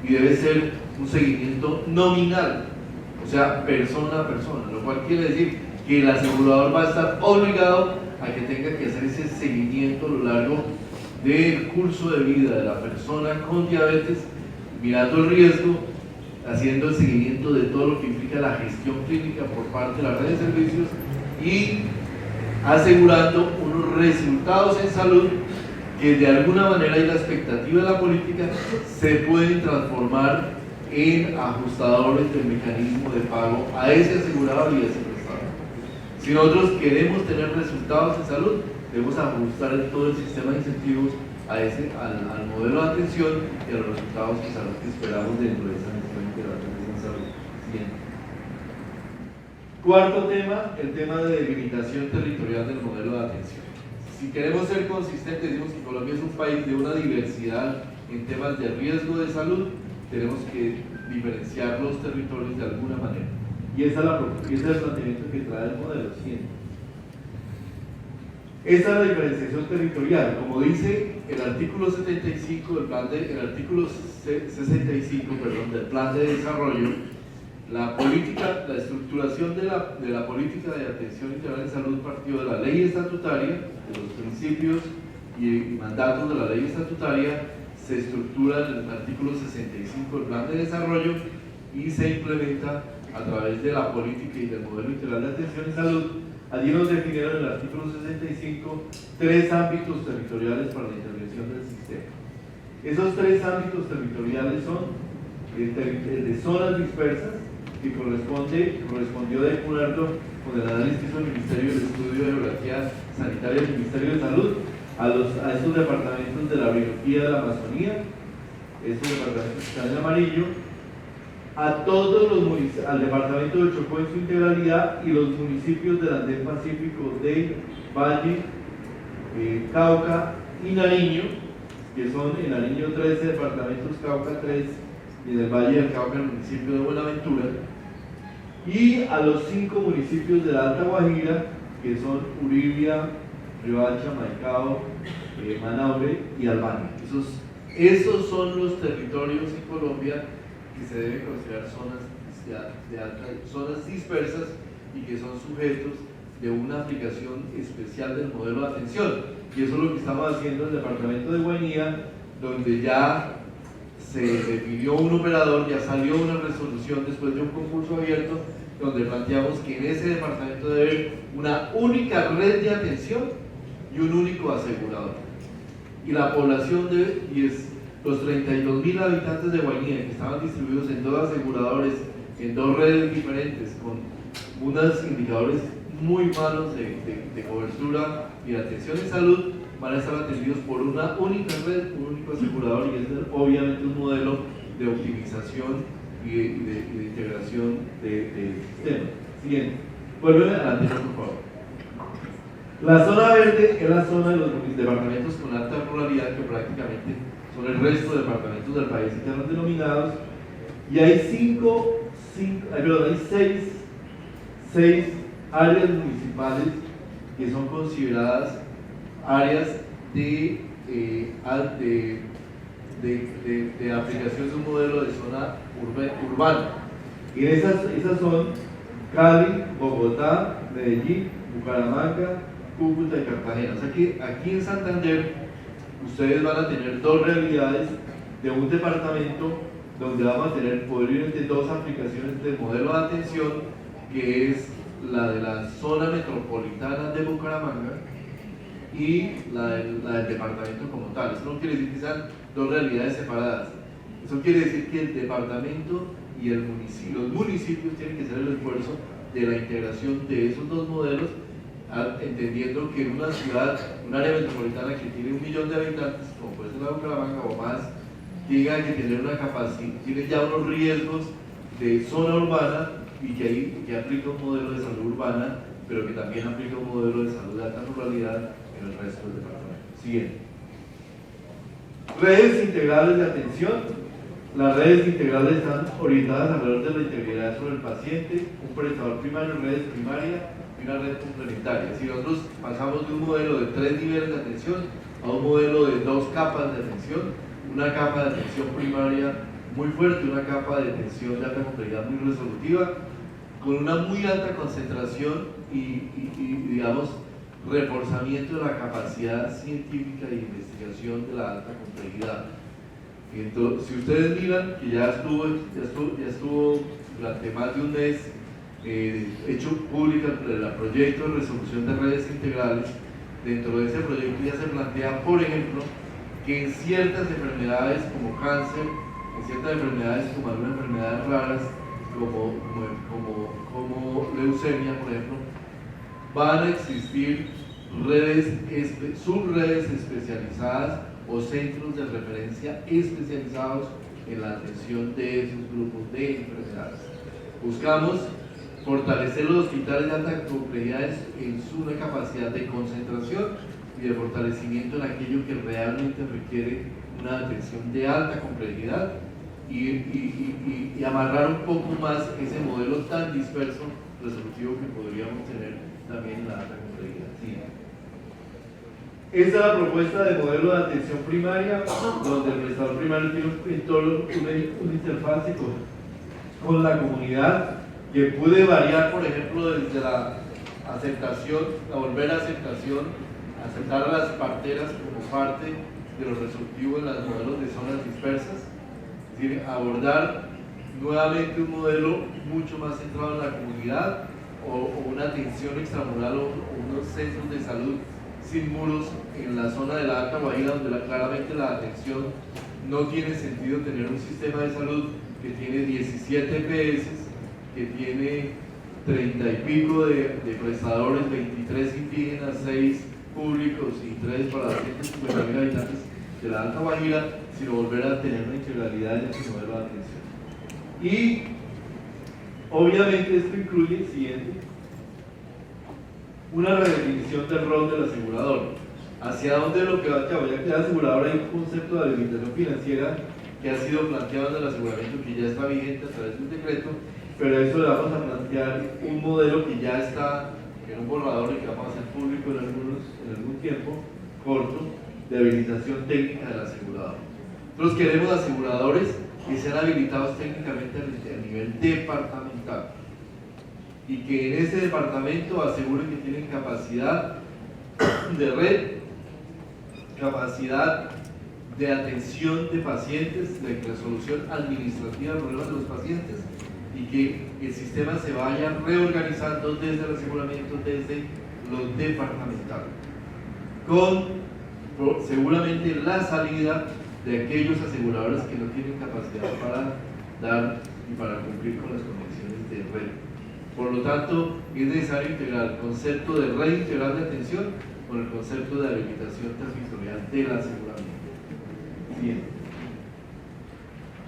y debe ser un seguimiento nominal, o sea, persona a persona, lo cual quiere decir que el asegurador va a estar obligado a que tenga que hacer ese seguimiento a lo largo del curso de vida de la persona con diabetes, mirando el riesgo, haciendo el seguimiento de todo lo que implica la gestión clínica por parte de la red de servicios y asegurando unos resultados en salud que de alguna manera, y la expectativa de la política, se pueden transformar en ajustadores del mecanismo de pago a ese asegurador y a ese prestador. Si nosotros queremos tener resultados en salud, debemos ajustar todo el sistema de incentivos al modelo de atención y a los resultados de salud que esperamos dentro de esa gestión integral de salud. Bien. Cuarto tema, el tema de delimitación territorial del modelo de atención. Si queremos ser consistentes, decimos que Colombia es un país de una diversidad en temas de riesgo de salud, tenemos que diferenciar los territorios de alguna manera. Y ese es el planteamiento que trae el modelo. Siguiente. Esa es la diferenciación territorial. Como dice el artículo 75 del plan el artículo 65, perdón, del plan de desarrollo, la estructuración de la política de atención integral en salud partió de la ley estatutaria, de los principios y mandatos de la ley estatutaria, se estructura en el artículo 65 del plan de desarrollo y se implementa a través de la política y del modelo integral de atención en salud. Allí nos definieron en el artículo 65 tres ámbitos territoriales para la intervención del sistema. Esos tres ámbitos territoriales son el de zonas dispersas, que correspondió de acuerdo con el análisis que hizo el Ministerio del Estudio de Geografía Sanitaria del Ministerio de Salud a estos departamentos de la Orinoquía de la Amazonía, estos departamentos que están en amarillo, a todos los municipios, al departamento de Chocó en su integralidad y los municipios del Andén Pacífico de Valle, Cauca y Nariño, que son en Nariño 13 departamentos, Cauca 3 y en el Valle del Cauca el municipio de Buenaventura, y a los 5 municipios de la Alta Guajira, que son Uribia, Riohacha, Maicao, Manaure y Albania. Esos son los territorios en Colombia que se deben considerar zonas dispersas y que son sujetos de una aplicación especial del modelo de atención. Y eso es lo que estamos haciendo en el departamento de Guainía, donde ya se definió un operador, ya salió una resolución después de un concurso abierto, donde planteamos que en ese departamento debe haber una única red de atención y un único asegurador. Y la población los 32.000 habitantes de Guainía, que estaban distribuidos en 2 aseguradores, en 2 redes diferentes, con unos indicadores muy malos de cobertura y de atención en salud, van a estar atendidos por una única red, un único asegurador, y es obviamente un modelo de optimización y de integración del sistema. Siguiente. Vuelve a la anterior, por favor. La zona verde es la zona de los departamentos con alta ruralidad, que prácticamente son el resto de departamentos del país que están denominados, y hay 6 áreas municipales que son consideradas áreas de aplicación de un modelo de zona urbana. Y esas son Cali, Bogotá, Medellín, Bucaramanga, Cúcuta y Cartagena. O sea que aquí en Santander ustedes van a tener 2 realidades de un departamento donde vamos a tener posiblemente 2 aplicaciones del modelo de atención, que es la de la zona metropolitana de Bucaramanga y la del departamento como tal. Eso no quiere decir que sean 2 realidades separadas. Eso quiere decir que el departamento y los municipios tienen que hacer el esfuerzo de la integración de esos 2 modelos, entendiendo que en una ciudad, un área metropolitana que tiene 1 millón de habitantes, como puede ser la Bucaramanga o más, tenga que tener una capacidad, tiene ya unos riesgos de zona urbana, y que ahí aplica un modelo de salud urbana, pero que también aplica un modelo de salud de alta ruralidad en el resto del departamento. Siguiente. Redes integrales de atención. Las redes integrales están orientadas alrededor de la integridad sobre el paciente, un prestador primario, redes primarias y una red complementaria. Si nosotros pasamos de un modelo de 3 niveles de atención a un modelo de 2 capas de atención, una capa de atención primaria muy fuerte, una capa de atención de alta complejidad muy resolutiva, con una muy alta concentración y digamos, reforzamiento de la capacidad científica y investigación de la alta complejidad. Entonces, si ustedes miran que ya estuvo durante más de un mes hecho pública el proyecto de resolución de redes integrales, dentro de ese proyecto ya se plantea, por ejemplo, que en ciertas enfermedades como cáncer, en ciertas enfermedades como algunas enfermedades raras, como leucemia, por ejemplo, van a existir subredes especializadas o centros de referencia especializados en la atención de esos grupos de enfermedades. Buscamos fortalecer los hospitales de alta complejidad en su capacidad de concentración y de fortalecimiento en aquello que realmente requiere una atención de alta complejidad y amarrar un poco más ese modelo tan disperso resolutivo que podríamos tener también en la alta complejidad. Sí. Esta es la propuesta de modelo de atención primaria, donde el prestador primario tiene un entorno, una interfase con la comunidad, que puede variar, por ejemplo, desde la aceptación, la volver a aceptación, aceptar a las parteras como parte de lo resolutivo en los modelos de zonas dispersas, es decir, abordar nuevamente un modelo mucho más centrado en la comunidad o una atención extramural o unos centros de salud sin muros en la zona de la Alta Guajira, donde claramente la atención no tiene sentido tener un sistema de salud que tiene 17 EPS, que tiene 30 y pico de prestadores, 23 indígenas, 6 públicos y 3 para 150.000 habitantes de la Alta Guajira, sino volver a tener una integralidad en ese modelo de atención. Y obviamente esto incluye el siguiente: una redefinición del rol del asegurador. ¿Hacia dónde lo que va a ya que el asegurador hay un concepto de habilitación financiera que ha sido planteado en el aseguramiento, que ya está vigente a través de un decreto, pero a eso le vamos a plantear un modelo que ya está en un borrador y que vamos a hacer público en algún tiempo corto, de habilitación técnica del asegurador. Nosotros queremos aseguradores que sean habilitados técnicamente a nivel departamental y que en ese departamento aseguren que tienen capacidad de red, capacidad de atención de pacientes, de resolución administrativa de problemas de los pacientes, y que el sistema se vaya reorganizando desde el aseguramiento, desde lo departamental, con seguramente la salida de aquellos aseguradores que no tienen capacidad para dar y para cumplir con las condiciones de red. Por lo tanto, es necesario integrar el concepto de red integral de atención con el concepto de habilitación territorial del aseguramiento. Bien.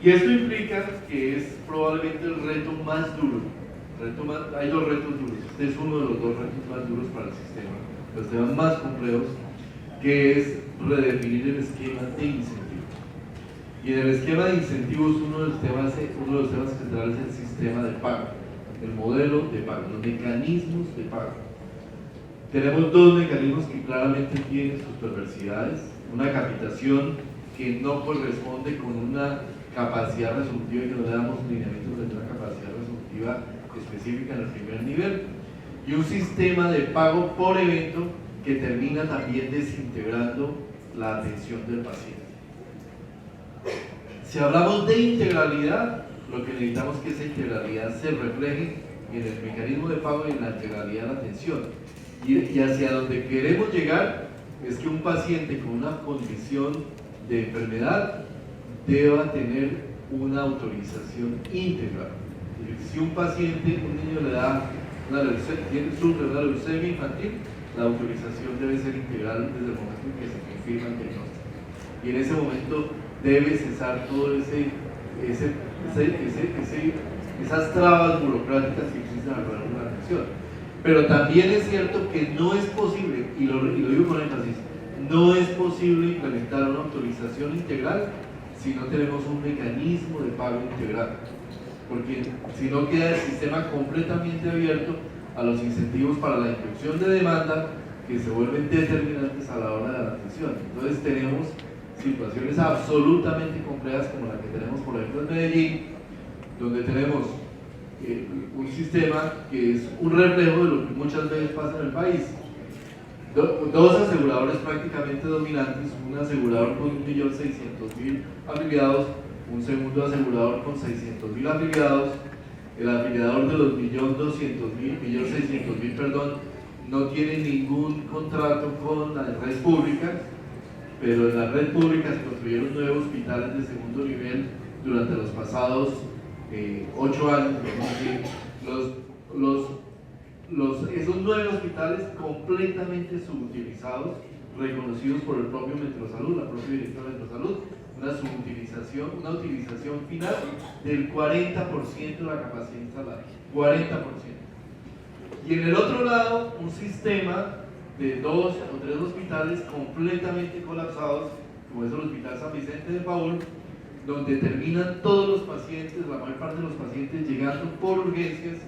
Y esto implica que es probablemente el reto más duro. Hay dos retos duros. Este es uno de los dos retos más duros para el sistema, los temas más complejos, que es redefinir el esquema de incentivos. Y en el esquema de incentivos uno de los temas centrales es el sistema de pago, el modelo de pago, los mecanismos de pago. Tenemos dos mecanismos que claramente tienen sus perversidades: una capitación que no corresponde con una capacidad resolutiva y que no le damos lineamientos de una capacidad resolutiva específica en el primer nivel, y un sistema de pago por evento que termina también desintegrando la atención del paciente. Si hablamos de integralidad, lo que necesitamos es que esa integralidad se refleje en el mecanismo de pago y en la integralidad de la atención. Y hacia donde queremos llegar es que un paciente con una condición de enfermedad deba tener una autorización íntegra. Si un paciente, un niño le da sufre una leucemia infantil, la autorización debe ser integral desde el momento en que se confirma el diagnóstico. Y en ese momento debe cesar todo esas trabas burocráticas que existen alrededor de la atención. Pero también es cierto que no es posible, y lo digo con énfasis, no es posible implementar una autorización integral si no tenemos un mecanismo de pago integral, porque si no queda el sistema completamente abierto a los incentivos para la inducción de demanda que se vuelven determinantes a la hora de la atención. Entonces tenemos situaciones absolutamente complejas como la que tenemos por ejemplo en Medellín, donde tenemos un sistema que es un reflejo de lo que muchas veces pasa en el país. Dos aseguradores prácticamente dominantes, un asegurador con 1.600.000 afiliados, un segundo asegurador con 600.000 afiliados. El afiliador de los 1.600.000, perdón, no tiene ningún contrato con la red pública, pero en la red pública se construyeron 9 hospitales de segundo nivel durante los pasados 8 años. Esos 9 hospitales completamente subutilizados, reconocidos por el propio Metrosalud, la propia directora de Metrosalud, una utilización final del 40% de la capacidad instalada, 40%. Y en el otro lado, un sistema de 2 o 3 hospitales completamente colapsados, como es el Hospital San Vicente de Paúl, donde terminan todos los pacientes, la mayor parte de los pacientes llegando por urgencias,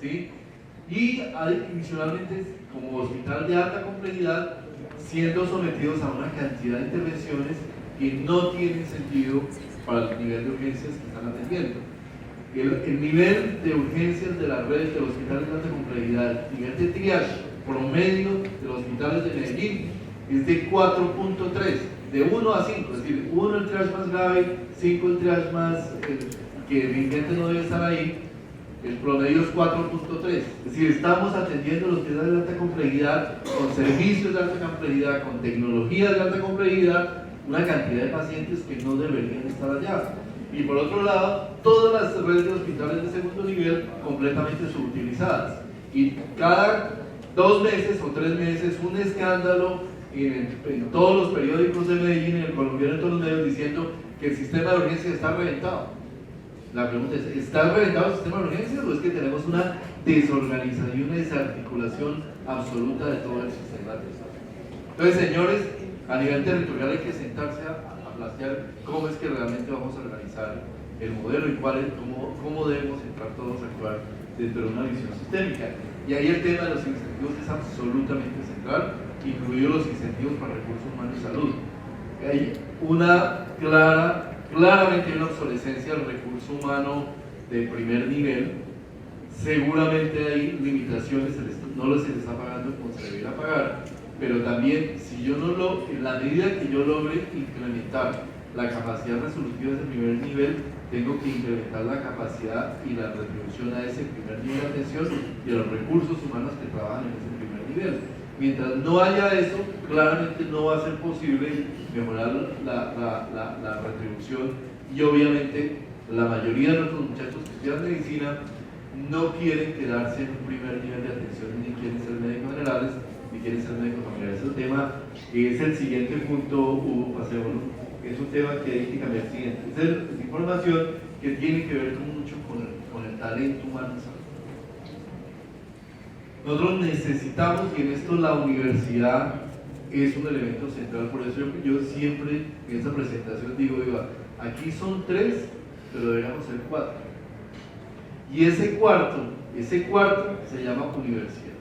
¿sí? Y adicionalmente, como hospital de alta complejidad, siendo sometidos a una cantidad de intervenciones que no tienen sentido para el nivel de urgencias que están atendiendo. El nivel de urgencias de la red de los hospitales de alta complejidad, el nivel de triage promedio de los hospitales de Medellín es de 4.3, de 1 a 5, es decir, 1 el triage más grave, 5 el triage más que evidentemente no debe estar ahí, el promedio es 4.3, es decir, estamos atendiendo los hospitales de alta complejidad con servicios de alta complejidad, con tecnologías de alta complejidad, una cantidad de pacientes que no deberían estar allá. Y por otro lado, todas las redes de hospitales de segundo nivel completamente subutilizadas. Y cada 2 meses o 3 meses un escándalo en todos los periódicos de Medellín, en el colombiano, en todos los medios, diciendo que el sistema de urgencias está reventado. La pregunta es, ¿está reventado el sistema de urgencias o es que tenemos una desorganización y una desarticulación absoluta de todo el sistema de salud? Entonces, señores, a nivel territorial hay que sentarse a plantear cómo es que realmente vamos a organizar el modelo y cómo debemos entrar todos a actuar dentro de una visión sistémica. Y ahí el tema de los incentivos es absolutamente central, incluidos los incentivos para recursos humanos y salud. Hay claramente una obsolescencia del recurso humano de primer nivel. Seguramente hay limitaciones, no se les está pagando como se debería pagar, pero también si yo en la medida que yo logre incrementar la capacidad resolutiva de ese primer nivel, tengo que incrementar la capacidad y la retribución a ese primer nivel de atención y a los recursos humanos que trabajan en ese primer nivel. Mientras no haya eso, claramente no va a ser posible mejorar la retribución, y obviamente la mayoría de nuestros muchachos que estudian medicina no quieren quedarse en un primer nivel de atención, ni quieren ser médicos generales, ni quieren ser médicos familiares. Ese tema es el siguiente punto, Hugo, pasémoslo. Es un tema que hay que cambiar siguiente. Es información que tiene que ver mucho con el talento humano. Nosotros necesitamos, y en esto la universidad es un elemento central, por eso yo siempre en esta presentación digo, aquí son 3, pero deberíamos ser 4. Y ese cuarto se llama universidad.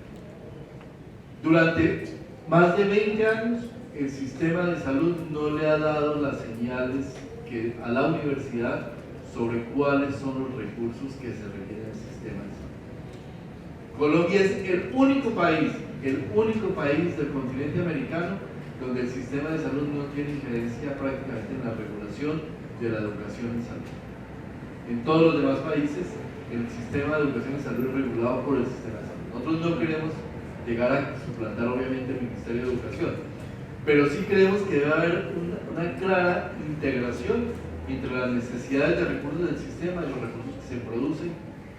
Durante más de 20 años, el sistema de salud no le ha dado las señales a la universidad sobre cuáles son los recursos que se requieren en el sistema de salud. Colombia es el único país del continente americano donde el sistema de salud no tiene injerencia prácticamente en la regulación de la educación en salud. En todos los demás países, el sistema de educación en salud es regulado por el sistema de salud. Nosotros no queremos llegar a suplantar obviamente el Ministerio de Educación, pero sí creemos que debe haber una clara integración entre las necesidades de recursos del sistema y los recursos que se producen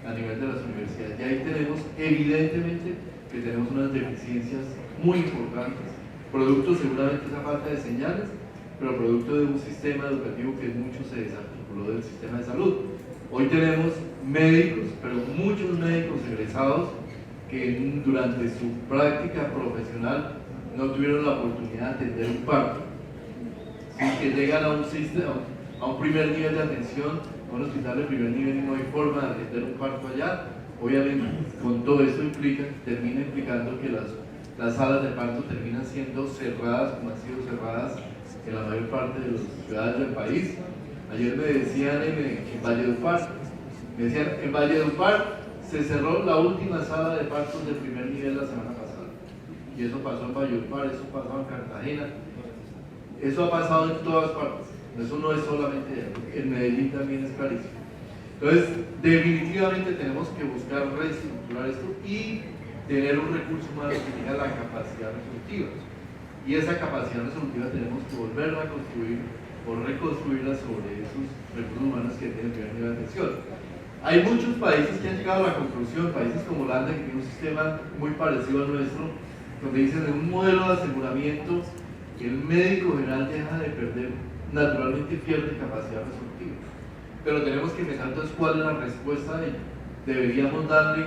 a nivel de las universidades. Y ahí tenemos, evidentemente, que tenemos unas deficiencias muy importantes, producto seguramente de esa falta de señales, pero producto de un sistema educativo que mucho se desarticuló del sistema de salud. Hoy tenemos médicos, pero muchos médicos egresados que durante su práctica profesional no tuvieron la oportunidad de atender un parto, ¿sí? Que llegan a un primer nivel de atención, a un hospital de primer nivel y no hay forma de atender un parto allá. Obviamente, con todo esto termina implicando que las salas de parto terminan siendo cerradas, como han sido cerradas en la mayor parte de las ciudades del país. Ayer me decían en Valledupar, en Valledupar se cerró la última sala de partos de primer nivel la semana pasada. Y eso pasó en Valledupar, eso pasó en Cartagena, eso ha pasado en todas partes. Eso no es solamente en Medellín, también es clarísimo. Entonces, definitivamente tenemos que buscar reestructurar esto y tener un recurso humano que tenga la capacidad resolutiva. Y esa capacidad resolutiva tenemos que volverla a construir o reconstruirla sobre esos recursos humanos que tienen primer nivel de atención. Hay muchos países que han llegado a la conclusión, países como Holanda, que tiene un sistema muy parecido al nuestro, donde dicen en un modelo de aseguramiento el médico general deja de perder, naturalmente pierde capacidad resolutiva. Pero tenemos que pensar entonces cuál es la respuesta a ello. Deberíamos darle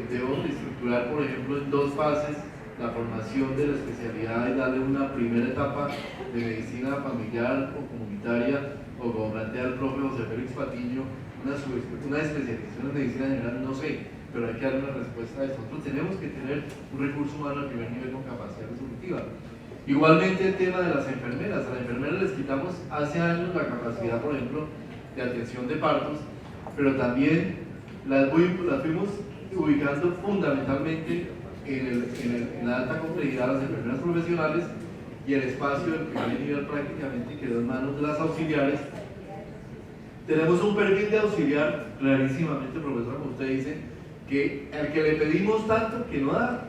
debemos estructurar, por ejemplo, en 2 fases la formación de la especialidad y darle una primera etapa de medicina familiar o comunitaria, o como plantea el propio José Félix Patiño, una especialización en medicina general, no sé, pero hay que dar una respuesta a eso. Nosotros tenemos que tener un recurso humano al primer nivel con capacidad resolutiva. Igualmente el tema de las enfermeras. A las enfermeras les quitamos hace años la capacidad, por ejemplo, de atención de partos, pero también las fuimos ubicando fundamentalmente en la alta complejidad de las enfermeras profesionales, y el espacio del primer nivel prácticamente quedó en manos de las auxiliares. Tenemos un perfil de auxiliar clarísimamente, profesor, como usted dice, que al que le pedimos tanto que no da,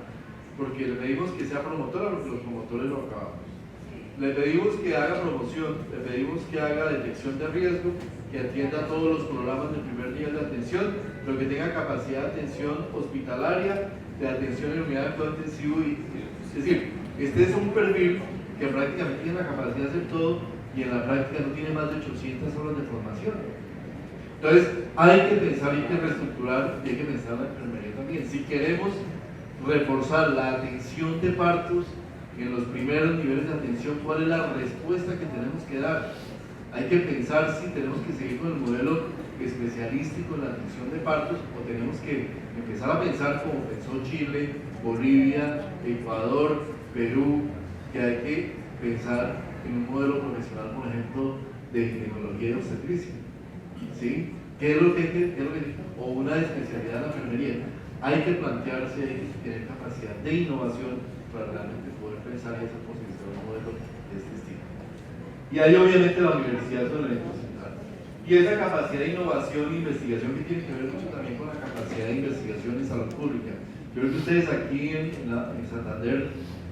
porque le pedimos que sea promotora, porque los promotores lo acabamos. Le pedimos que haga promoción, le pedimos que haga detección de riesgo, que atienda todos los programas del primer nivel de atención, pero que tenga capacidad de atención hospitalaria, de atención en unidad de cuidado intensivo. Es decir, este es un perfil que prácticamente tiene la capacidad de hacer todo y en la práctica no tiene más de 800 horas de formación. Entonces, hay que pensar, hay que reestructurar y hay que pensar en la enfermería también. Si queremos reforzar la atención de partos en los primeros niveles de atención, ¿cuál es la respuesta que tenemos que dar? Hay que pensar si tenemos que seguir con el modelo especialístico en la atención de partos o tenemos que empezar a pensar como pensó Chile, Bolivia, Ecuador, Perú, que hay que pensar en un modelo profesional, por ejemplo, de ginecología y obstetricia, ¿sí? ¿Qué es lo que o una especialidad en la enfermería? Hay que plantearse, hay que tener capacidad de innovación para realmente poder pensar en esa posibilidad de un modelo de este estilo. Y hay obviamente la universidad es un elemento central. Y esa capacidad de innovación e investigación que tiene que ver mucho también con la capacidad de investigación en salud pública. Yo creo que ustedes aquí en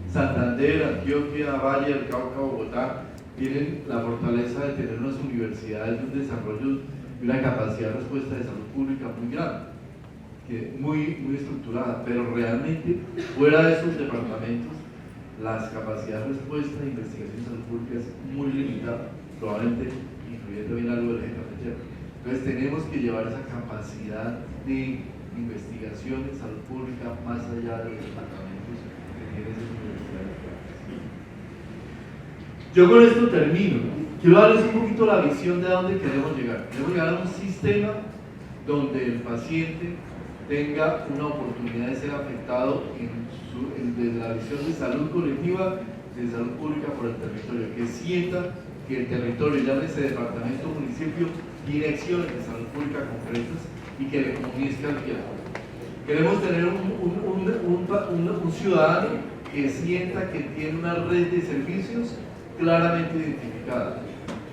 Santander, Antioquia, Valle del Cauca, Bogotá, tienen la fortaleza de tener unas universidades de un desarrollo y una capacidad de respuesta de salud pública muy grande, muy estructurada, pero realmente fuera de esos departamentos las capacidades de respuesta de investigación en salud pública es muy limitada, probablemente incluyendo bien algo del eje cafetero. Entonces tenemos que llevar esa capacidad de investigación en salud pública más allá de los departamentos que tienen esas universidades. Yo con esto termino. Quiero darles un poquito la visión de a dónde queremos llegar. Queremos llegar a un sistema donde el paciente tenga una oportunidad de ser afectado desde la visión de salud colectiva, de salud pública por el territorio, que sienta que el territorio, llámese departamento o municipio, tiene acciones de salud pública concretas y que le comunique al diálogo. Queremos tener un ciudadano que sienta que tiene una red de servicios claramente identificada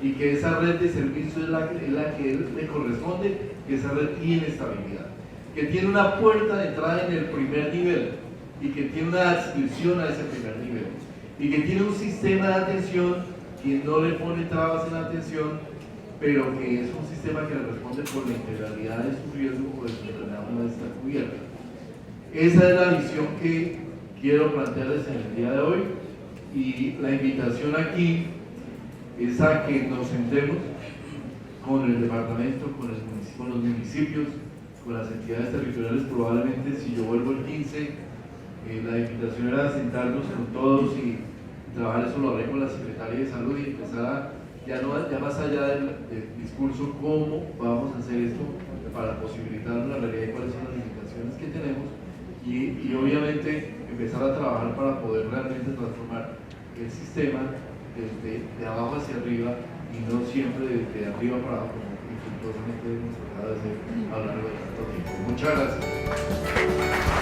y que esa red de servicios es la que él le corresponde, que esa red tiene estabilidad, que tiene una puerta de entrada en el primer nivel y que tiene una adscripción a ese primer nivel y que tiene un sistema de atención que no le pone trabas en la atención, pero que es un sistema que le responde por la integralidad de su riesgo o de su enfermedad una vez está cubierta. Esa es la visión que quiero plantearles en el día de hoy, y la invitación aquí es a que nos sentemos con el departamento, con los municipios, con las entidades territoriales. Probablemente si yo vuelvo el 15, la invitación era sentarnos con todos y trabajar. Eso lo hablé con la secretaria de salud y empezar ya más allá del discurso, cómo vamos a hacer esto para posibilitar una realidad y cuáles son las limitaciones que tenemos, y obviamente empezar a trabajar para poder realmente transformar el sistema desde de abajo hacia arriba y no siempre de arriba para abajo, como infructuosamente hemos tratado de hacer a lo largo de tanto tiempo. Muchas gracias.